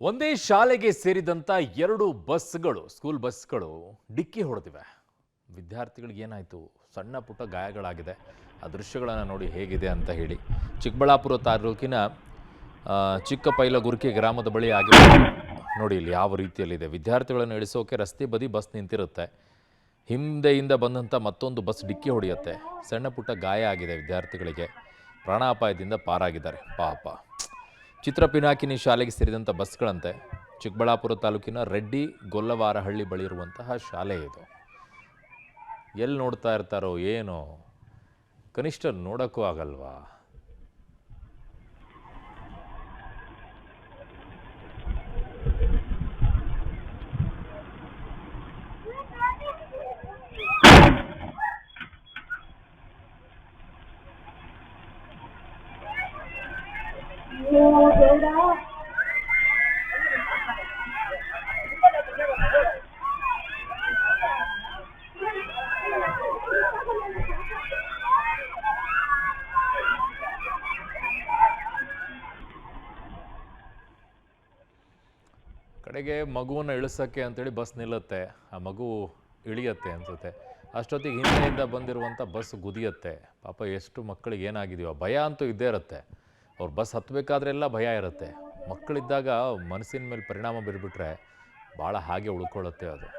ಒಂದೇ ಶಾಲೆಗೆ ಸೇರಿದಂತ ಎರಡು ಬಸ್ಗಳು ಸ್ಕೂಲ್ ಬಸ್ಗಳು ಡಿಕ್ಕಿ ಹೊಡೆದಿವೆ. ವಿದ್ಯಾರ್ಥಿಗಳಿಗೆ ಏನಾಯಿತು? ಸಣ್ಣ ಪುಟ್ಟ ಗಾಯಗಳಾಗಿದೆ. ಆ ದೃಶ್ಯಗಳನ್ನು ನೋಡಿ ಹೇಗಿದೆ ಅಂತ ಹೇಳಿ. ಚಿಕ್ಕಬಳ್ಳಾಪುರ ತಾಲೂಕಿನ ಚಿಕ್ಕಪೈಲಗುರ್ಕಿ ಗ್ರಾಮದ ಬಳಿ ಆಗಿದೆ ನೋಡಿ. ಇಲ್ಲಿ ಯಾವ ರೀತಿಯಲ್ಲಿದೆ. ವಿದ್ಯಾರ್ಥಿಗಳನ್ನು ಇಳಿಸೋಕೆ ರಸ್ತೆ ಬದಿ ಬಸ್ ನಿಂತಿರುತ್ತೆ. ಹಿಂದೆಯಿಂದ ಬಂದಂಥ ಮತ್ತೊಂದು ಬಸ್ ಡಿಕ್ಕಿ ಹೊಡೆಯುತ್ತೆ. ಸಣ್ಣ ಪುಟ್ಟ ಗಾಯ ಆಗಿದೆ ವಿದ್ಯಾರ್ಥಿಗಳಿಗೆ. ಪ್ರಾಣಾಪಾಯದಿಂದ ಪಾರಾಗಿದ್ದಾರೆ ಪಾಪ. ಚಿತ್ರಪಿನಾಕಿನಿ ಶಾಲೆಗೆ ಸೇರಿದಂಥ ಬಸ್ಗಳಂತೆ. ಚಿಕ್ಕಬಳ್ಳಾಪುರ ತಾಲೂಕಿನ ರೆಡ್ಡಿ ಗೊಲ್ಲವಾರಹಳ್ಳಿ ಬಳಿ ಇರುವಂತಹ ಶಾಲೆ ಇದು. ಎಲ್ಲಿ ನೋಡ್ತಾ ಇರ್ತಾರೋ ಏನೋ, ಕನಿಷ್ಠ ನೋಡೋಕ್ಕೂ ಆಗಲ್ವಾ? ಕಡೆಗೆ ಮಗುವನ್ನು ಇಳಿಸೋಕ್ಕೆ ಅಂತೇಳಿ ಬಸ್ ನಿಲ್ಲುತ್ತೆ. ಆ ಮಗು ಇಳಿಯತ್ತೆ ಅನ್ಸುತ್ತೆ. ಅಷ್ಟೊತ್ತಿಗೆ ಹಿಂದೆಯಿಂದ ಬಂದಿರುವಂಥ ಬಸ್ ಗುದಿಯತ್ತೆ. ಪಾಪ ಎಷ್ಟು ಮಕ್ಕಳಿಗೆ ಏನಾಗಿದೆಯೋ ಭಯ ಅಂತೂ ಇದ್ದೇ ಇರುತ್ತೆ. ಅವ್ರು ಬಸ್ ಹತ್ತಬೇಕಾದ್ರೆಲ್ಲ ಭಯ ಇರುತ್ತೆ. ಮಕ್ಕಳಿದ್ದಾಗ ಮನಸ್ಸಿನ ಮೇಲೆ ಪರಿಣಾಮ ಬೀರ್ಬಿಟ್ರೆ ಭಾಳ ಹಾಗೆ ಉಳ್ಕೊಳ್ಳುತ್ತೆ ಅದು.